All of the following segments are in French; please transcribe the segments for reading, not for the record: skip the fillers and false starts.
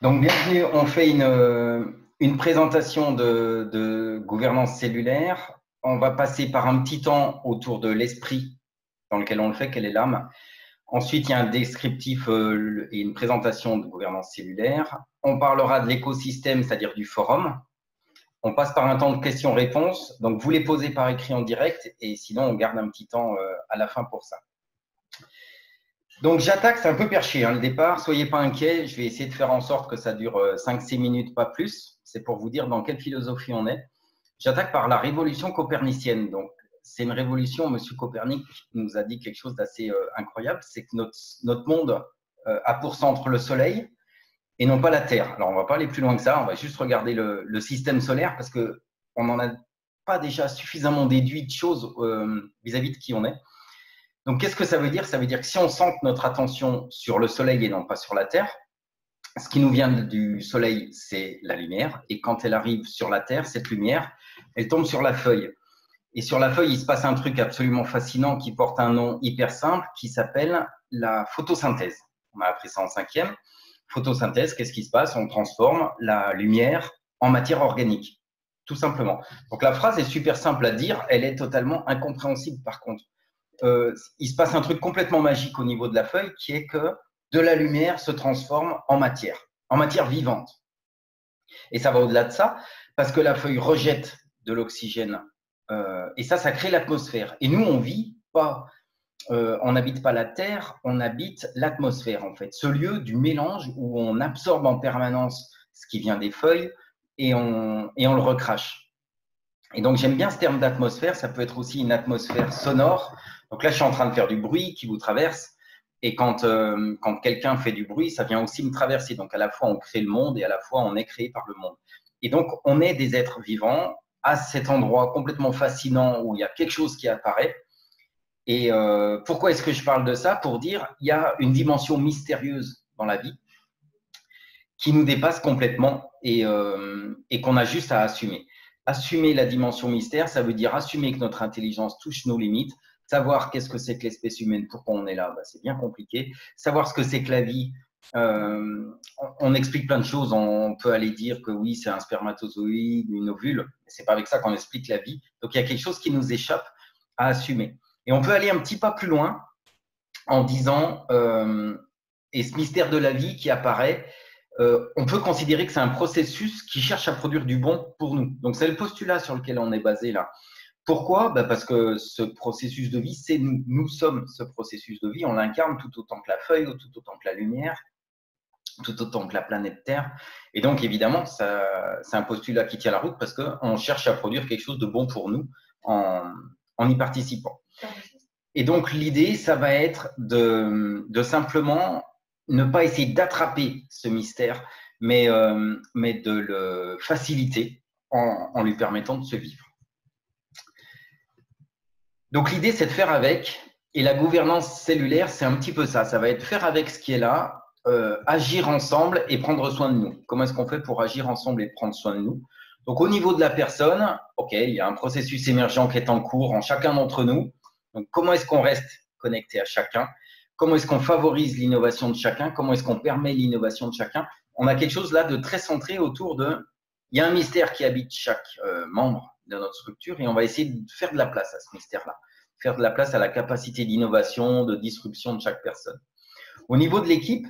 Donc, bienvenue. On fait une présentation de gouvernance cellulaire. On va passer par un petit temps autour de l'esprit dans lequel on le fait, quelle est l'âme. Ensuite, il y a un descriptif et une présentation de gouvernance cellulaire. On parlera de l'écosystème, c'est-à-dire du forum. On passe par un temps de questions-réponses. Donc, vous les posez par écrit en direct et sinon, on garde un petit temps à la fin pour ça. Donc, j'attaque, c'est un peu perché, le départ. Soyez pas inquiets, je vais essayer de faire en sorte que ça dure 5-6 minutes, pas plus. C'est pour vous dire dans quelle philosophie on est. J'attaque par la révolution copernicienne. Donc, c'est une révolution, Monsieur Copernic nous a dit quelque chose d'assez incroyable, c'est que notre monde a pour centre le Soleil et non pas la Terre. Alors, on ne va pas aller plus loin que ça, on va juste regarder le système solaire parce qu'on n'en a pas déjà suffisamment déduit de choses vis-à-vis de qui on est. Donc, qu'est-ce que ça veut dire? Ça veut dire que si on centre notre attention sur le Soleil et non pas sur la Terre, ce qui nous vient du Soleil, c'est la lumière. Et quand elle arrive sur la Terre, cette lumière, elle tombe sur la feuille. Et sur la feuille, il se passe un truc absolument fascinant qui porte un nom hyper simple qui s'appelle la photosynthèse. On a appris ça en 5e. Photosynthèse, qu'est-ce qui se passe? On transforme la lumière en matière organique, tout simplement. Donc, la phrase est super simple à dire, elle est totalement incompréhensible par contre. Il se passe un truc complètement magique au niveau de la feuille qui est que de la lumière se transforme en matière vivante. Et ça va au-delà de ça, parce que la feuille rejette de l'oxygène et ça crée l'atmosphère. Et nous, on vit pas, on n'habite pas la Terre, on habite l'atmosphère en fait, ce lieu du mélange où on absorbe en permanence ce qui vient des feuilles et on le recrache. Et donc, j'aime bien ce terme d'atmosphère. Ça peut être aussi une atmosphère sonore. Donc là, je suis en train de faire du bruit qui vous traverse. Et quand quelqu'un fait du bruit, ça vient aussi me traverser. Donc, à la fois, on crée le monde et à la fois, on est créé par le monde. Et donc, on est des êtres vivants à cet endroit complètement fascinant où il y a quelque chose qui apparaît. Et pourquoi est-ce que je parle de ça? Pour dire il y a une dimension mystérieuse dans la vie qui nous dépasse complètement et qu'on a juste à assumer. Assumer la dimension mystère, ça veut dire assumer que notre intelligence touche nos limites, savoir qu'est-ce que c'est que l'espèce humaine, pourquoi on est là, c'est bien compliqué. Savoir ce que c'est que la vie, on explique plein de choses. On peut aller dire que oui, c'est un spermatozoïde, une ovule, mais c'est pas avec ça qu'on explique la vie. Donc il y a quelque chose qui nous échappe à assumer. Et on peut aller un petit pas plus loin en disant, et ce mystère de la vie qui apparaît, on peut considérer que c'est un processus qui cherche à produire du bon pour nous. Donc, c'est le postulat sur lequel on est basé là. Pourquoi? Parce que ce processus de vie, c'est nous. Nous sommes ce processus de vie. On l'incarne tout autant que la feuille, tout autant que la lumière, tout autant que la planète Terre. Et donc, évidemment, c'est un postulat qui tient la route parce qu'on cherche à produire quelque chose de bon pour nous en y participant. Et donc, l'idée, ça va être de simplement ne pas essayer d'attraper ce mystère, mais de le faciliter en lui permettant de se vivre. Donc, l'idée, c'est de faire avec. Et la gouvernance cellulaire, c'est un petit peu ça. Ça va être faire avec ce qui est là, agir ensemble et prendre soin de nous. Comment est-ce qu'on fait pour agir ensemble et prendre soin de nous? Donc, au niveau de la personne, OK, il y a un processus émergent qui est en cours en chacun d'entre nous. Donc, comment est-ce qu'on reste connecté à chacun? Comment est-ce qu'on favorise l'innovation de chacun? Comment est-ce qu'on permet l'innovation de chacun? On a quelque chose là de très centré autour de… Il y a un mystère qui habite chaque membre de notre structure et on va essayer de faire de la place à ce mystère-là, faire de la place à la capacité d'innovation, de disruption de chaque personne. Au niveau de l'équipe,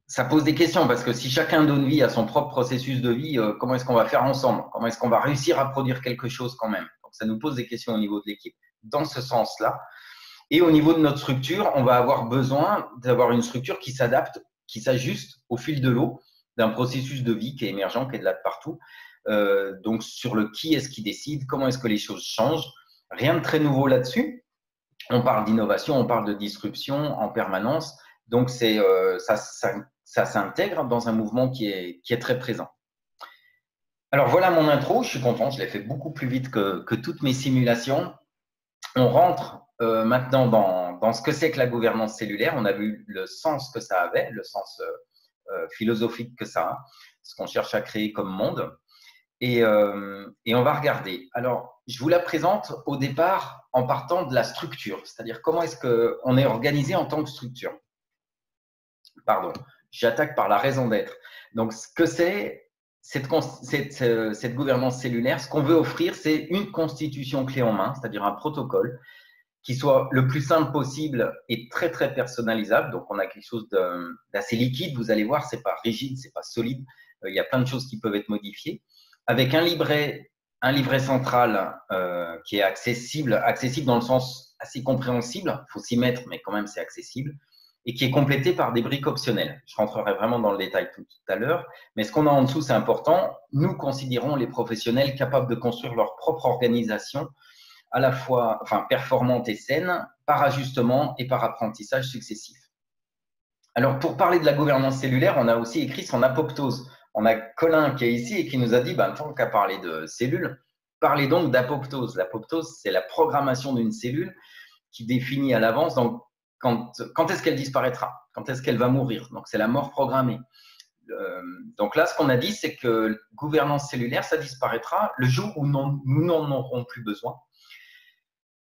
ça pose des questions parce que si chacun donne vie à son propre processus de vie, comment est-ce qu'on va faire ensemble? Comment est-ce qu'on va réussir à produire quelque chose quand même? Donc, ça nous pose des questions au niveau de l'équipe dans ce sens-là. Et au niveau de notre structure, on va avoir besoin d'avoir une structure qui s'adapte, qui s'ajuste au fil de l'eau d'un processus de vie qui est émergent, qui est de là de partout. Donc, sur le qui est-ce qui décide, comment est-ce que les choses changent. Rien de très nouveau là-dessus. On parle d'innovation, on parle de disruption en permanence. Donc, ça s'intègre dans un mouvement qui est très présent. Alors, voilà mon intro. Je suis content, je l'ai fait beaucoup plus vite que toutes mes simulations. On rentre maintenant dans ce que c'est que la gouvernance cellulaire. On a vu le sens que ça avait, le sens philosophique que ça a, ce qu'on cherche à créer comme monde. Et on va regarder. Alors, je vous la présente au départ en partant de la structure, c'est-à-dire comment est-ce qu'on est organisé en tant que structure. Pardon, j'attaque par la raison d'être. Donc, ce que c'est, cette gouvernance cellulaire, ce qu'on veut offrir, c'est une constitution clé en main, c'est-à-dire un protocole qui soit le plus simple possible et très, très personnalisable. Donc, on a quelque chose d'assez liquide. Vous allez voir, ce n'est pas rigide, ce n'est pas solide. Il y a plein de choses qui peuvent être modifiées. Avec un livret central qui est accessible dans le sens assez compréhensible. Il faut s'y mettre, mais quand même, c'est accessible. Et qui est complété par des briques optionnelles. Je rentrerai vraiment dans le détail tout à l'heure. Mais ce qu'on a en dessous, c'est important. Nous considérons les professionnels capables de construire leur propre organisation à la fois performante et saine, par ajustement et par apprentissage successif. Alors, pour parler de la gouvernance cellulaire, on a aussi écrit son apoptose. On a Colin qui est ici et qui nous a dit, tant qu'à parler de cellules, parlez donc d'apoptose. L'apoptose, c'est la programmation d'une cellule qui définit à l'avance quand est-ce qu'elle disparaîtra, quand est-ce qu'elle va mourir. Donc, c'est la mort programmée. Donc là, ce qu'on a dit, c'est que gouvernance cellulaire, ça disparaîtra le jour où nous n'en aurons plus besoin.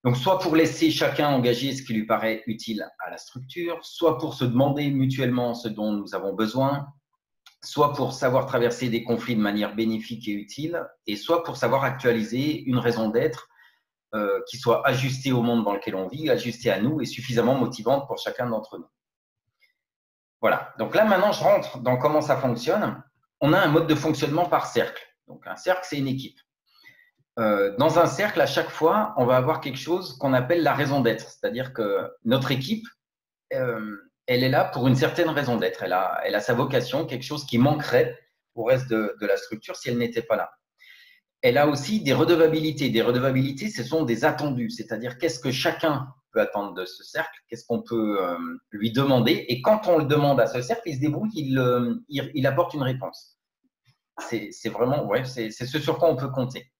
Donc, soit pour laisser chacun engager ce qui lui paraît utile à la structure, soit pour se demander mutuellement ce dont nous avons besoin, soit pour savoir traverser des conflits de manière bénéfique et utile, et soit pour savoir actualiser une raison d'être qui soit ajustée au monde dans lequel on vit, ajustée à nous et suffisamment motivante pour chacun d'entre nous. Voilà. Donc là, maintenant, je rentre dans comment ça fonctionne. On a un mode de fonctionnement par cercle. Donc, un cercle, c'est une équipe. Dans un cercle, à chaque fois, on va avoir quelque chose qu'on appelle la raison d'être. C'est-à-dire que notre équipe, elle est là pour une certaine raison d'être. Elle a sa vocation, quelque chose qui manquerait au reste de la structure si elle n'était pas là. Elle a aussi des redevabilités. Des redevabilités, ce sont des attendus. C'est-à-dire qu'est-ce que chacun peut attendre de ce cercle, qu'est-ce qu'on peut lui demander. Et quand on le demande à ce cercle, il se débrouille, il apporte une réponse. C'est vraiment, ouais, c'est ce sur quoi on peut compter.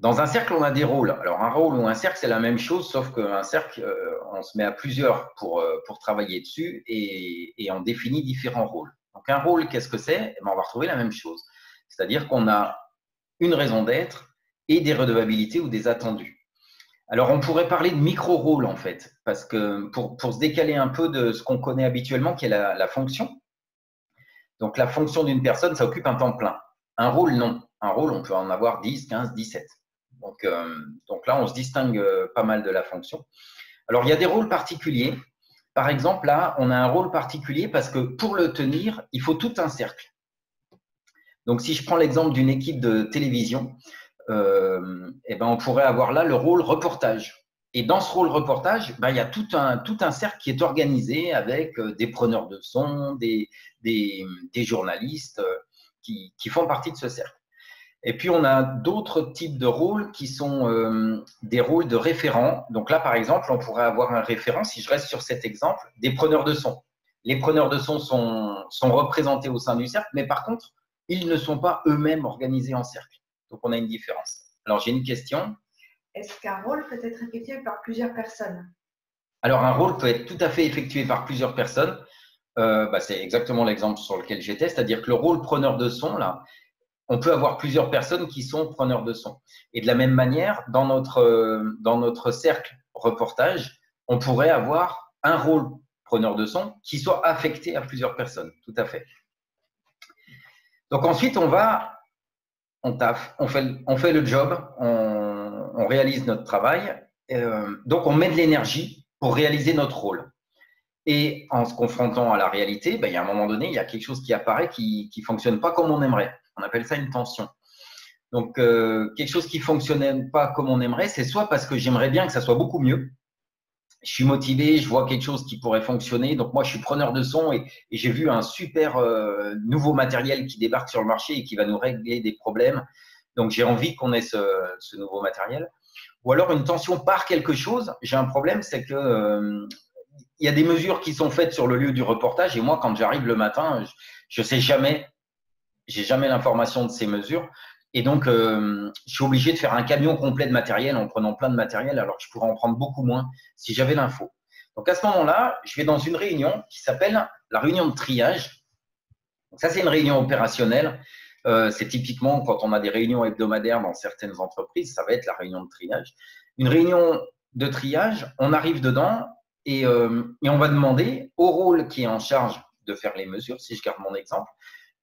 Dans un cercle, on a des rôles. Alors, un rôle ou un cercle, c'est la même chose, sauf qu'un cercle, on se met à plusieurs pour travailler dessus et on définit différents rôles. Donc, un rôle, qu'est-ce que c'est? On va retrouver la même chose. C'est-à-dire qu'on a une raison d'être et des redevabilités ou des attendus. Alors, on pourrait parler de micro-rôles, en fait, parce que pour se décaler un peu de ce qu'on connaît habituellement, qui est la fonction. Donc, la fonction d'une personne, ça occupe un temps plein. Un rôle, non. Un rôle, on peut en avoir 10, 15, 17. Donc là, on se distingue pas mal de la fonction. Alors, il y a des rôles particuliers. Par exemple, là, on a un rôle particulier parce que pour le tenir, il faut tout un cercle. Donc, si je prends l'exemple d'une équipe de télévision, on pourrait avoir là le rôle reportage. Et dans ce rôle reportage, il y a tout un cercle qui est organisé avec des preneurs de son, des journalistes qui font partie de ce cercle. Et puis, on a d'autres types de rôles qui sont des rôles de référents. Donc là, par exemple, on pourrait avoir un référent, si je reste sur cet exemple, des preneurs de son. Les preneurs de son sont représentés au sein du cercle, mais par contre, ils ne sont pas eux-mêmes organisés en cercle. Donc, on a une différence. Alors, j'ai une question. Est-ce qu'un rôle peut être effectué par plusieurs personnes? Alors, un rôle peut être tout à fait effectué par plusieurs personnes. C'est exactement l'exemple sur lequel j'étais, c'est-à-dire que le rôle preneur de son, là, on peut avoir plusieurs personnes qui sont preneurs de son. Et de la même manière, dans notre cercle reportage, on pourrait avoir un rôle preneur de son qui soit affecté à plusieurs personnes. Tout à fait. Donc ensuite, on taffe, on fait le job, on réalise notre travail. Donc on met de l'énergie pour réaliser notre rôle. Et en se confrontant à la réalité, il y a un moment donné, il y a quelque chose qui apparaît qui ne fonctionne pas comme on aimerait. On appelle ça une tension. Donc, quelque chose qui ne fonctionne pas comme on aimerait, c'est soit parce que j'aimerais bien que ça soit beaucoup mieux. Je suis motivé, je vois quelque chose qui pourrait fonctionner. Donc, moi, je suis preneur de son et j'ai vu un super nouveau matériel qui débarque sur le marché et qui va nous régler des problèmes. Donc, j'ai envie qu'on ait ce nouveau matériel. Ou alors, une tension par quelque chose. J'ai un problème, c'est que il y a des mesures qui sont faites sur le lieu du reportage et moi, quand j'arrive le matin, je sais jamais, j'ai jamais l'information de ces mesures et donc je suis obligé de faire un camion complet de matériel en prenant plein de matériel alors que je pourrais en prendre beaucoup moins si j'avais l'info. Donc à ce moment-là, je vais dans une réunion qui s'appelle la réunion de triage. Donc ça, c'est une réunion opérationnelle. C'est typiquement quand on a des réunions hebdomadaires dans certaines entreprises, ça va être la réunion de triage. Une réunion de triage, on arrive dedans. Et on va demander au rôle qui est en charge de faire les mesures, si je garde mon exemple,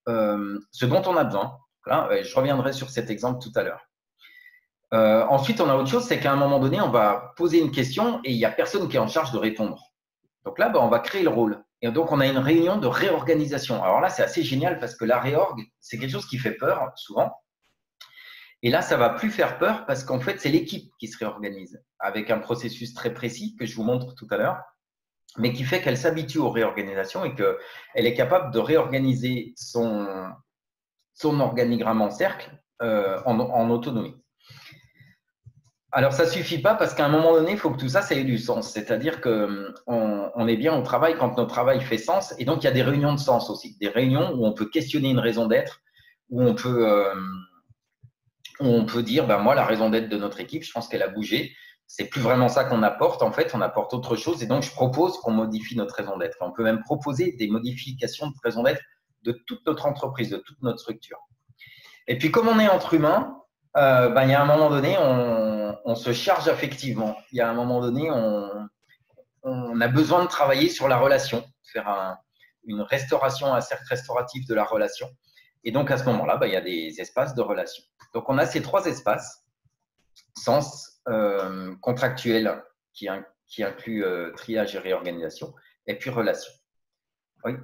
ce dont on a besoin. Là, je reviendrai sur cet exemple tout à l'heure. Ensuite, on a autre chose, c'est qu'à un moment donné, on va poser une question et il n'y a personne qui est en charge de répondre. Donc là, on va créer le rôle. Et donc, on a une réunion de réorganisation. Alors là, c'est assez génial parce que la réorg, c'est quelque chose qui fait peur souvent. Et là, ça ne va plus faire peur parce qu'en fait, c'est l'équipe qui se réorganise avec un processus très précis que je vous montre tout à l'heure, mais qui fait qu'elle s'habitue aux réorganisations et qu'elle est capable de réorganiser son organigramme en cercle en autonomie. Alors, ça ne suffit pas parce qu'à un moment donné, il faut que tout ça, ça ait du sens. C'est-à-dire qu'on est bien au travail quand notre travail fait sens. Et donc, il y a des réunions de sens aussi. Des réunions où on peut questionner une raison d'être, où on peut dire, moi, la raison d'être de notre équipe, je pense qu'elle a bougé. C'est plus vraiment ça qu'on apporte. En fait, on apporte autre chose. Et donc, je propose qu'on modifie notre raison d'être. On peut même proposer des modifications de raison d'être de toute notre entreprise, de toute notre structure. Et puis, comme on est entre humains, il y a un moment donné, on se charge affectivement. Il y a un moment donné, on a besoin de travailler sur la relation, faire une restauration, un cercle restauratif de la relation. Et donc, à ce moment-là, il y a des espaces de relation. Donc, on a ces 3 espaces, sens contractuel qui inclut triage et réorganisation, et puis relation. Oui.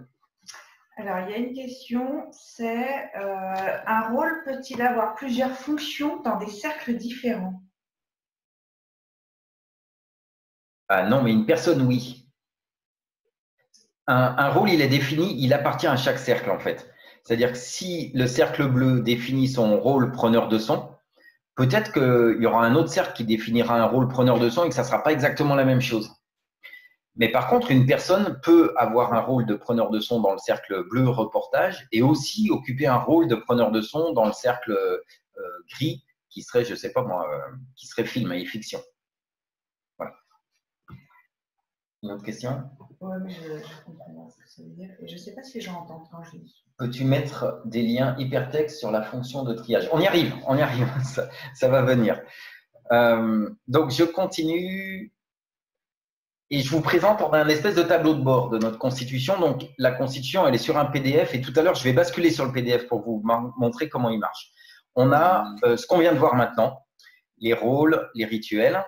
Alors, il y a une question, c'est un rôle peut-il avoir plusieurs fonctions dans des cercles différents? Non, mais une personne, oui. Un rôle, il est défini, il appartient à chaque cercle, en fait. C'est-à-dire que si le cercle bleu définit son rôle preneur de son, peut-être qu'il y aura un autre cercle qui définira un rôle preneur de son et que ça ne sera pas exactement la même chose. Mais par contre, une personne peut avoir un rôle de preneur de son dans le cercle bleu reportage et aussi occuper un rôle de preneur de son dans le cercle gris qui serait, je ne sais pas moi, qui serait film et fiction. Voilà. Une autre question? Oui, mais je comprends ce que ça veut dire. Et je ne sais pas si les gens entendent quand je dis. Peux-tu mettre des liens hypertextes sur la fonction de triage? On y arrive, ça va venir. Donc, je continue. Et je vous présente un espèce de tableau de bord de notre constitution. Donc, la constitution, elle est sur un PDF. Et tout à l'heure, je vais basculer sur le PDF pour vous montrer comment il marche. On a ce qu'on vient de voir maintenant, les rôles, les rituels.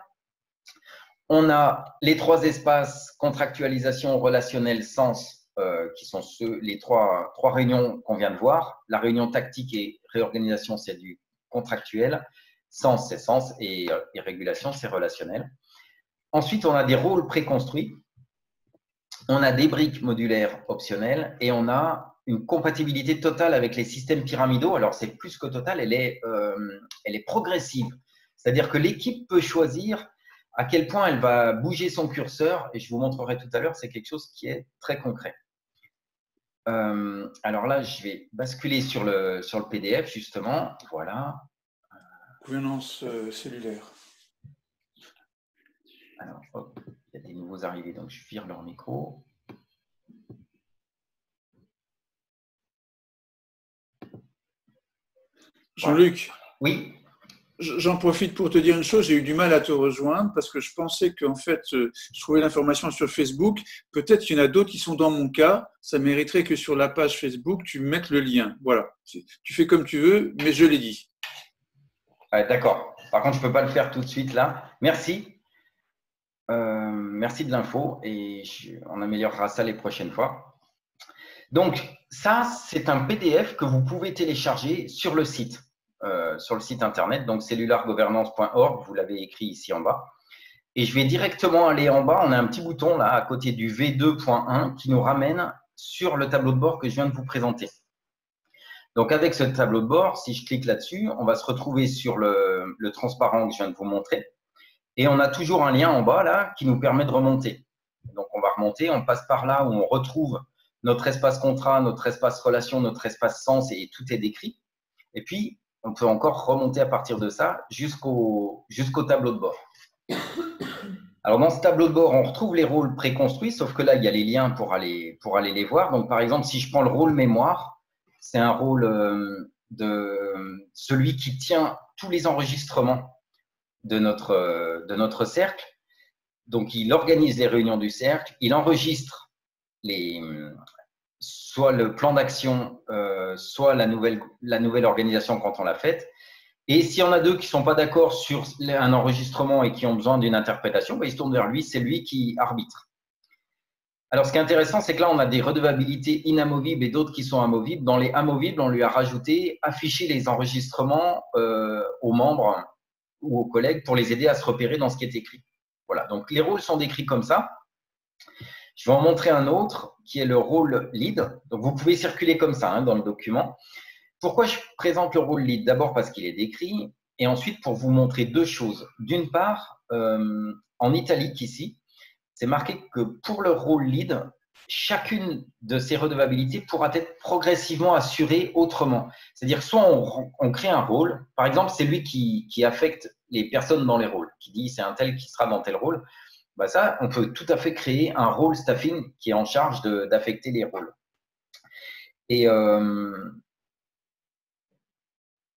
On a les 3 espaces contractualisation, relationnel, sens, qui sont les trois réunions qu'on vient de voir. La réunion tactique et réorganisation, c'est du contractuel. Sens, c'est sens. Et régulation, c'est relationnel. Ensuite, on a des rôles préconstruits, on a des briques modulaires optionnelles et on a une compatibilité totale avec les systèmes pyramidaux. Alors, c'est plus que total, elle est progressive. C'est-à-dire que l'équipe peut choisir à quel point elle va bouger son curseur et je vous montrerai tout à l'heure, c'est quelque chose qui est très concret. Alors là, je vais basculer sur le PDF, justement. Voilà. Gouvernance cellulaire. Alors, hop, il y a des nouveaux arrivés, donc je vire leur micro. Jean-Luc. Oui. J'en profite pour te dire une chose, j'ai eu du mal à te rejoindre parce que je pensais qu'en fait, je trouvais l'information sur Facebook. Peut-être qu'il y en a d'autres qui sont dans mon cas. Ça mériterait que sur la page Facebook, tu mettes le lien. Voilà. Tu fais comme tu veux, mais je l'ai dit. D'accord. Par contre, je ne peux pas le faire tout de suite là. Merci. Merci de l'info et on améliorera ça les prochaines fois. Donc, ça, c'est un PDF que vous pouvez télécharger sur le site internet, donc cellulargovernance.org, vous l'avez écrit ici en bas. Et je vais directement aller en bas, on a un petit bouton là à côté du V2.1 qui nous ramène sur le tableau de bord que je viens de vous présenter. Donc, avec ce tableau de bord, si je clique là-dessus, on va se retrouver sur le transparent que je viens de vous montrer. Et on a toujours un lien en bas là qui nous permet de remonter. Donc, on va remonter, on passe par là où on retrouve notre espace contrat, notre espace relation, notre espace sens et tout est décrit. Et puis, on peut encore remonter à partir de ça jusqu'au tableau de bord. Alors, dans ce tableau de bord, on retrouve les rôles préconstruits, sauf que là, il y a les liens pour aller les voir. Donc, par exemple, si je prends le rôle mémoire, c'est un rôle de celui qui tient tous les enregistrements de notre cercle. Donc, il organise les réunions du cercle, il enregistre soit le plan d'action, soit la nouvelle organisation quand on l'a faite. Et s'il y en a deux qui ne sont pas d'accord sur un enregistrement et qui ont besoin d'une interprétation, ben, ils se tournent vers lui, c'est lui qui arbitre. Alors, ce qui est intéressant, c'est que là, on a des redevabilités inamovibles et d'autres qui sont amovibles. Dans les amovibles, on lui a rajouté afficher les enregistrements aux membres ou aux collègues pour les aider à se repérer dans ce qui est écrit. Voilà, donc les rôles sont décrits comme ça. Je vais en montrer un autre qui est le rôle lead. Donc, vous pouvez circuler comme ça dans le document. Pourquoi je présente le rôle lead? D'abord parce qu'il est décrit et ensuite pour vous montrer deux choses. D'une part, en italique ici, c'est marqué que pour le rôle lead, chacune de ces redevabilités pourra être progressivement assurée autrement. C'est-à-dire soit on crée un rôle, par exemple, c'est lui qui affecte les personnes dans les rôles, qui dit c'est un tel qui sera dans tel rôle. Bah ça, on peut tout à fait créer un rôle staffing qui est en charge d'affecter les rôles. Et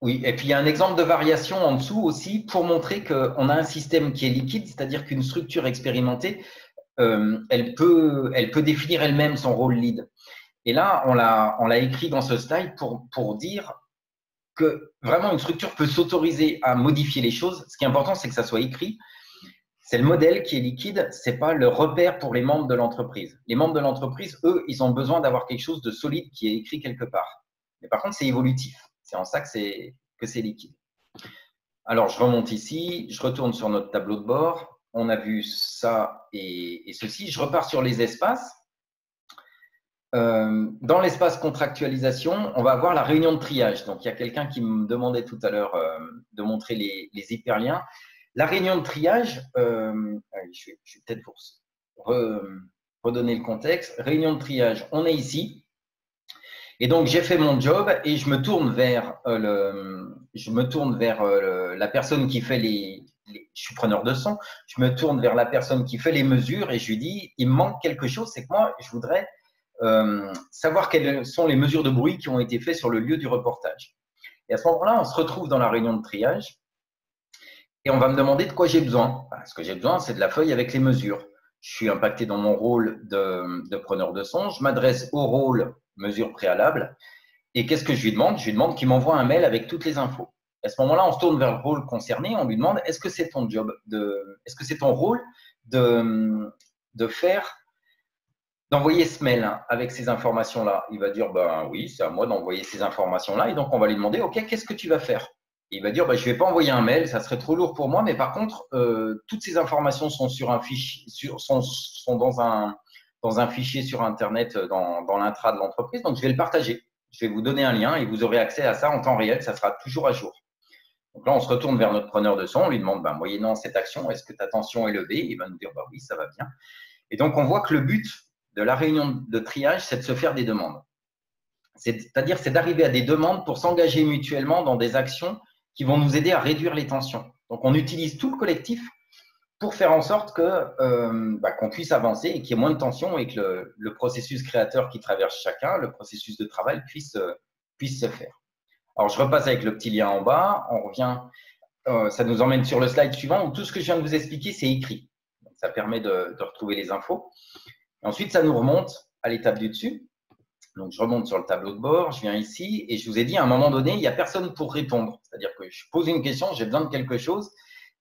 oui, et puis il y a un exemple de variation en dessous aussi pour montrer qu'on a un système qui est liquide, c'est-à-dire qu'une structure expérimentée, elle peut définir elle-même son rôle lead. Et là, on l'a écrit dans ce slide pour dire que vraiment une structure peut s'autoriser à modifier les choses. Ce qui est important, c'est que ça soit écrit. C'est le modèle qui est liquide, ce n'est pas le repère pour les membres de l'entreprise. Les membres de l'entreprise, eux, ils ont besoin d'avoir quelque chose de solide qui est écrit quelque part. Mais par contre, c'est évolutif. C'est en ça que c'est liquide. Alors, je remonte ici, je retourne sur notre tableau de bord. On a vu ça et ceci. Je repars sur les espaces. Dans l'espace contractualisation, on va avoir la réunion de triage. Donc, il y a quelqu'un qui me demandait tout à l'heure de montrer les hyperliens. La réunion de triage, je vais peut-être pour redonner le contexte. Réunion de triage, on est ici. Et donc, j'ai fait mon job et je me tourne vers, la personne qui fait je suis preneur de son, je me tourne vers la personne qui fait les mesures et je lui dis, il me manque quelque chose, c'est que moi, je voudrais savoir quelles sont les mesures de bruit qui ont été faites sur le lieu du reportage. Et à ce moment-là, on se retrouve dans la réunion de triage et on va me demander de quoi j'ai besoin. Ce que j'ai besoin, c'est de la feuille avec les mesures. Je suis impacté dans mon rôle de preneur de son, je m'adresse au rôle mesure préalable. Et qu'est-ce que je lui demande? Je lui demande qu'il m'envoie un mail avec toutes les infos. À ce moment-là, on se tourne vers le rôle concerné, on lui demande est-ce que c'est ton job, est-ce que c'est ton rôle d'envoyer ce mail avec ces informations-là? Il va dire ben oui, c'est à moi d'envoyer ces informations-là. Et donc, on va lui demander ok, qu'est-ce que tu vas faire? Et il va dire ben, je ne vais pas envoyer un mail, ça serait trop lourd pour moi, mais par contre, toutes ces informations sont sur un fichier, sont dans un fichier sur Internet dans l'intra de l'entreprise. Donc, je vais le partager. Je vais vous donner un lien et vous aurez accès à ça en temps réel. Ça sera toujours à jour. Donc là, on se retourne vers notre preneur de son. On lui demande, ben, moyennant cette action, est-ce que ta tension est levée? Il va nous dire, bah oui, ça va bien. Et donc, on voit que le but de la réunion de triage, c'est de se faire des demandes. C'est-à-dire, c'est d'arriver à des demandes pour s'engager mutuellement dans des actions qui vont nous aider à réduire les tensions. Donc, on utilise tout le collectif pour faire en sorte qu'on puisse avancer et qu'il y ait moins de tension et que le processus créateur qui traverse chacun, le processus de travail puisse se faire. Alors, je repasse avec le petit lien en bas. On revient, ça nous emmène sur le slide suivant où tout ce que je viens de vous expliquer, c'est écrit. Donc, ça permet de retrouver les infos. Et ensuite, ça nous remonte à l'étape du dessus. Donc, je remonte sur le tableau de bord, je viens ici et je vous ai dit, à un moment donné, il n'y a personne pour répondre. C'est-à-dire que je pose une question, j'ai besoin de quelque chose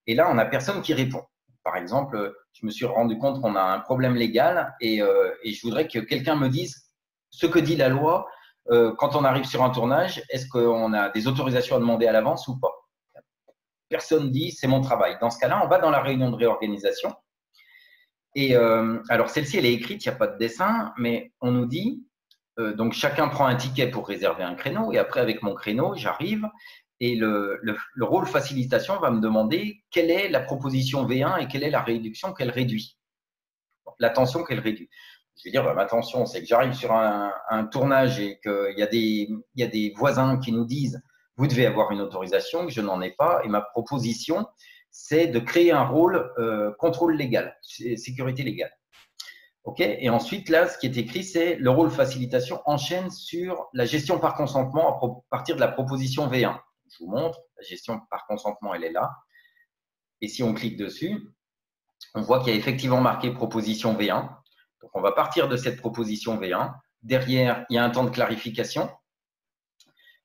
et là, on n'a personne qui répond. Par exemple, je me suis rendu compte qu'on a un problème légal et je voudrais que quelqu'un me dise ce que dit la loi quand on arrive sur un tournage. Est-ce qu'on a des autorisations à demander à l'avance ou pas? Personne dit, c'est mon travail. Dans ce cas-là, on va dans la réunion de réorganisation. Et alors, celle-ci, elle est écrite, il n'y a pas de dessin, mais on nous dit, donc chacun prend un ticket pour réserver un créneau et après, avec mon créneau, j'arrive. Et le rôle facilitation va me demander quelle est la proposition V1 et quelle est la réduction qu'elle réduit. La tension qu'elle réduit. Je vais dire, ma tension, c'est que j'arrive sur un tournage et qu'il y a des voisins qui nous disent vous devez avoir une autorisation, que je n'en ai pas. Et ma proposition, c'est de créer un rôle contrôle légal, sécurité légale. OK. Et ensuite, là, ce qui est écrit, c'est le rôle facilitation enchaîne sur la gestion par consentement à partir de la proposition V1. Je vous montre, la gestion par consentement, elle est là. Et si on clique dessus, on voit qu'il y a effectivement marqué proposition V1. Donc, on va partir de cette proposition V1. derrière, il y a un temps de clarification.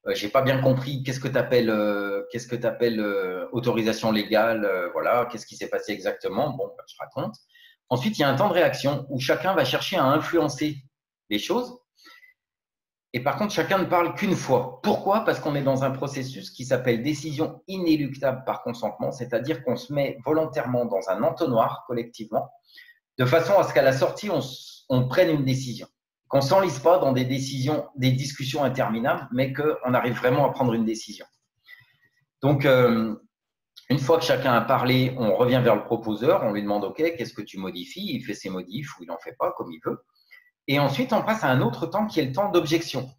Je n'ai pas bien compris qu'est-ce que tu appelles, autorisation légale, voilà, qu'est-ce qui s'est passé exactement. Bon, je raconte. Ensuite, il y a un temps de réaction où chacun va chercher à influencer les choses. Et par contre, chacun ne parle qu'une fois. Pourquoi? Parce qu'on est dans un processus qui s'appelle décision inéluctable par consentement, c'est-à-dire qu'on se met volontairement dans un entonnoir collectivement, de façon à ce qu'à la sortie, on prenne une décision. Qu'on ne s'enlise pas dans des discussions interminables, mais qu'on arrive vraiment à prendre une décision. Donc, une fois que chacun a parlé, on revient vers le proposeur, on lui demande « Ok, qu'est-ce que tu modifies ?» Il fait ses modifs ou il n'en fait pas comme il veut. Et ensuite, on passe à un autre temps qui est le temps d'objection.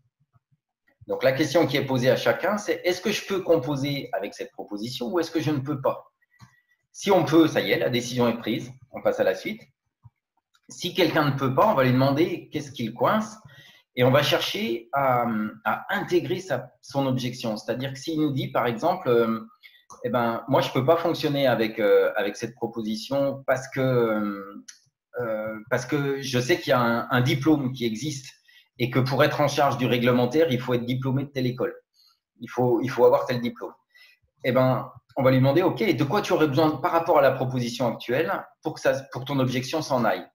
Donc, la question qui est posée à chacun, c'est « Est-ce que je peux composer avec cette proposition ou est-ce que je ne peux pas ?» Si on peut, ça y est, la décision est prise, on passe à la suite. Si quelqu'un ne peut pas, on va lui demander qu'est-ce qu'il coince et on va chercher à intégrer son objection. C'est-à-dire que s'il nous dit, par exemple, eh ben, moi, je ne peux pas fonctionner avec cette proposition parce que je sais qu'il y a un diplôme qui existe et que pour être en charge du réglementaire, il faut être diplômé de telle école. Il faut avoir tel diplôme. Eh ben, on va lui demander, OK, de quoi tu aurais besoin par rapport à la proposition actuelle pour que ton objection s'en aille?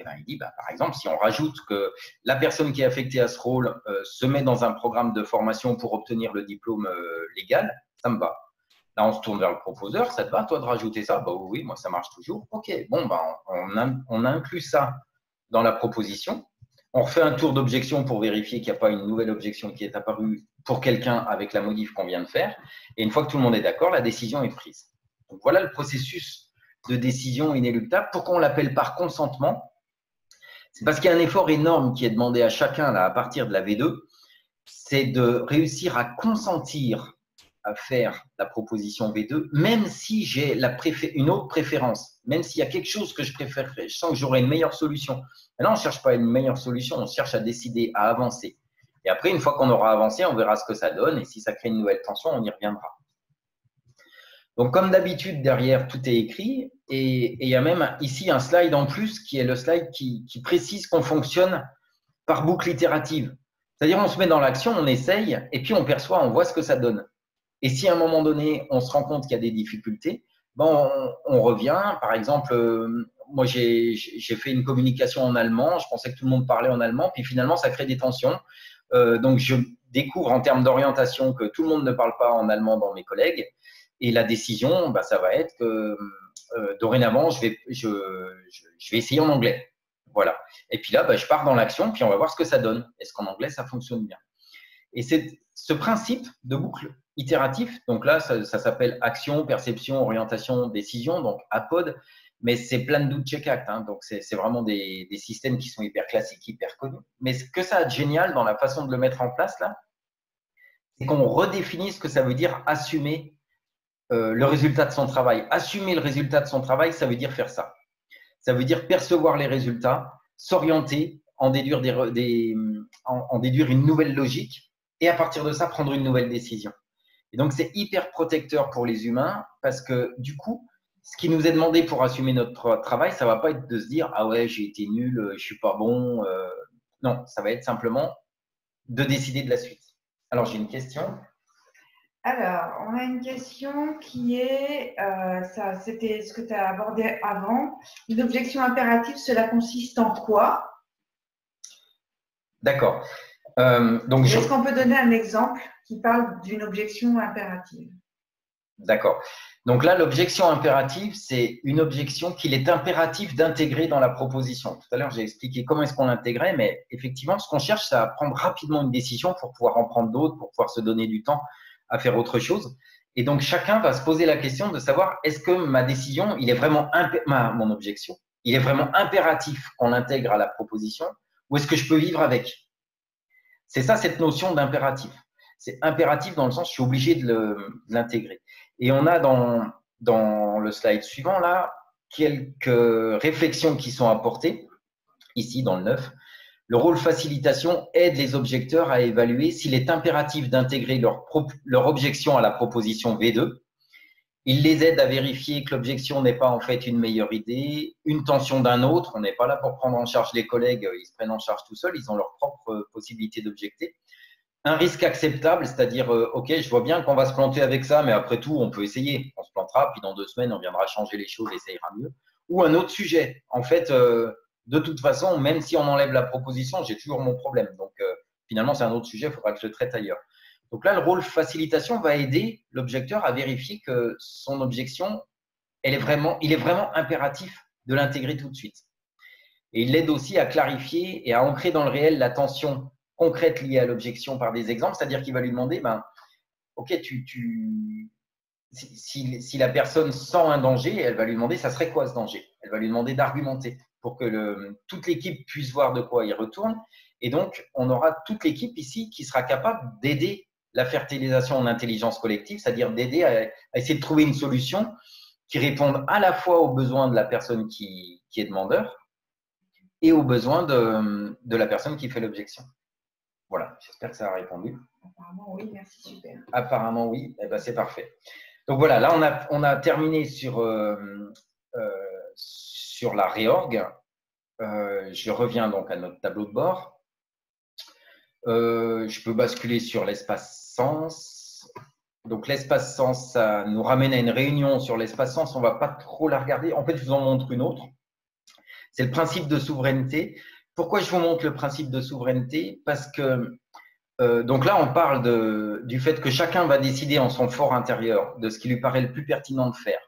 Eh ben, il dit, par exemple, si on rajoute que la personne qui est affectée à ce rôle se met dans un programme de formation pour obtenir le diplôme légal, ça me va. Là, on se tourne vers le proposeur, ça te va, toi, de rajouter ça? Oui, moi, ça marche toujours. OK, bon, on inclut ça dans la proposition. On refait un tour d'objection pour vérifier qu'il n'y a pas une nouvelle objection qui est apparue pour quelqu'un avec la modif qu'on vient de faire. Et une fois que tout le monde est d'accord, la décision est prise. Donc, voilà le processus de décision inéluctable. Pourquoi on l'appelle par consentement? C'est parce qu'il y a un effort énorme qui est demandé à chacun là, à partir de la V2, c'est de réussir à consentir à faire la proposition V2, même si j'ai une autre préférence, même s'il y a quelque chose que je préférerais, je sens que j'aurais une meilleure solution. Mais là, on ne cherche pas une meilleure solution, on cherche à décider, à avancer. Et après, une fois qu'on aura avancé, on verra ce que ça donne, et si ça crée une nouvelle tension, on y reviendra. Donc, comme d'habitude, derrière, tout est écrit. Et il y a même ici un slide en plus qui est le slide qui précise qu'on fonctionne par boucle itérative. C'est-à-dire, on se met dans l'action, on essaye, et puis on perçoit, on voit ce que ça donne. Et si à un moment donné, on se rend compte qu'il y a des difficultés, on revient. Par exemple, moi, j'ai fait une communication en allemand. Je pensais que tout le monde parlait en allemand, puis finalement, ça crée des tensions. Donc, je découvre en termes d'orientation que tout le monde ne parle pas en allemand dans mes collègues. Et la décision, ça va être que dorénavant, je vais essayer en anglais. Voilà. Et puis là, je pars dans l'action, puis on va voir ce que ça donne. Est-ce qu'en anglais, ça fonctionne bien? Et c'est ce principe de boucle itératif, donc là, ça s'appelle action, perception, orientation, décision, donc APOD, mais c'est plan, do, check, act. Hein, donc, c'est vraiment des systèmes qui sont hyper classiques, hyper connus. Mais ce que ça a de génial dans la façon de le mettre en place, là, c'est qu'on redéfinit ce que ça veut dire assumer le résultat de son travail. Assumer le résultat de son travail, ça veut dire faire ça. Ça veut dire percevoir les résultats, s'orienter, en déduire une nouvelle logique et à partir de ça, prendre une nouvelle décision. Et donc, c'est hyper protecteur pour les humains parce que du coup, ce qui nous est demandé pour assumer notre travail, ça ne va pas être de se dire « Ah ouais, j'ai été nul, je ne suis pas bon. » Non, ça va être simplement de décider de la suite. Alors, j'ai une question. Alors, on a une question qui est, c'était ce que tu as abordé avant. Une objection impérative, cela consiste en quoi? D'accord. Est-ce qu'on peut donner un exemple qui parle d'une objection impérative? D'accord. Donc là, l'objection impérative, c'est une objection qu'il est impératif d'intégrer dans la proposition. Tout à l'heure, j'ai expliqué comment est-ce qu'on l'intégrait, mais effectivement, ce qu'on cherche, c'est à prendre rapidement une décision pour pouvoir en prendre d'autres, pour pouvoir se donner du temps à faire autre chose. Et donc, chacun va se poser la question de savoir est-ce que ma décision, mon objection, il est vraiment impératif qu'on l'intègre à la proposition ou est-ce que je peux vivre avec? C'est ça, cette notion d'impératif. C'est impératif dans le sens, je suis obligé de l'intégrer. Et on a dans le slide suivant, là, quelques réflexions qui sont apportées, ici dans le 9. Le rôle facilitation aide les objecteurs à évaluer s'il est impératif d'intégrer leur objection à la proposition V2 Il les aide à vérifier que l'objection n'est pas en fait une meilleure idée, une tension d'un autre. On n'est pas là pour prendre en charge les collègues, ils se prennent en charge tout seuls, ils ont leur propre possibilité d'objecter. Un risque acceptable, c'est-à-dire, OK, je vois bien qu'on va se planter avec ça, mais après tout, on peut essayer. On se plantera, puis dans 2 semaines, on viendra changer les choses et ça ira mieux. Ou un autre sujet. En fait, de toute façon, même si on enlève la proposition, j'ai toujours mon problème. Donc, finalement, c'est un autre sujet, il faudra que je le traite ailleurs. Donc là, le rôle facilitation va aider l'objecteur à vérifier que son objection, il est vraiment impératif de l'intégrer tout de suite. Et il l'aide aussi à clarifier et à ancrer dans le réel la tension concrète liée à l'objection par des exemples, c'est-à-dire qu'il va lui demander, OK, si la personne sent un danger, elle va lui demander, ça serait quoi ce danger? Elle va lui demander d'argumenter pour que toute l'équipe puisse voir de quoi il retourne. Et donc, on aura toute l'équipe ici qui sera capable d'aider la fertilisation en intelligence collective, c'est-à-dire d'aider à essayer de trouver une solution qui réponde à la fois aux besoins de la personne qui est demandeur et aux besoins de la personne qui fait l'objection. Voilà, j'espère que ça a répondu. Apparemment, oui, merci, super. Apparemment, oui, eh ben, c'est parfait. Donc voilà, là, on a terminé sur la réorg. Je reviens donc à notre tableau de bord. Je peux basculer sur l'espace sens. Donc l'espace sens, ça nous ramène à une réunion sur l'espace sens. On ne va pas trop la regarder. En fait, je vous en montre une autre. C'est le principe de souveraineté. Pourquoi je vous montre le principe de souveraineté? Parce que donc là, on parle du fait que chacun va décider en son fort intérieur de ce qui lui paraît le plus pertinent de faire,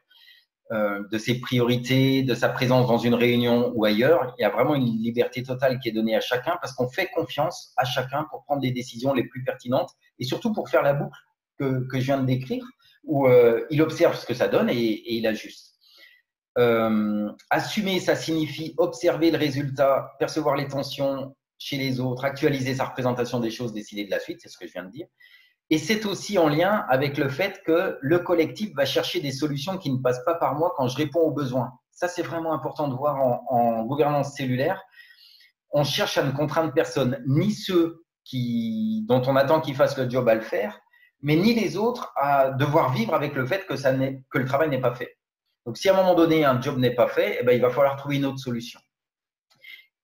de ses priorités, de sa présence dans une réunion ou ailleurs. Il y a vraiment une liberté totale qui est donnée à chacun parce qu'on fait confiance à chacun pour prendre les décisions les plus pertinentes et surtout pour faire la boucle que je viens de décrire où il observe ce que ça donne et il ajuste. Assumer, ça signifie observer le résultat, percevoir les tensions chez les autres, actualiser sa représentation des choses, décider de la suite, c'est ce que je viens de dire. Et c'est aussi en lien avec le fait que le collectif va chercher des solutions qui ne passent pas par moi quand je réponds aux besoins. Ça, c'est vraiment important de voir en gouvernance cellulaire. On cherche à ne contraindre personne, ni ceux dont on attend qu'ils fassent le job à le faire, mais ni les autres à devoir vivre avec le fait que le travail n'est pas fait. Donc, si à un moment donné, un job n'est pas fait, eh ben, il va falloir trouver une autre solution.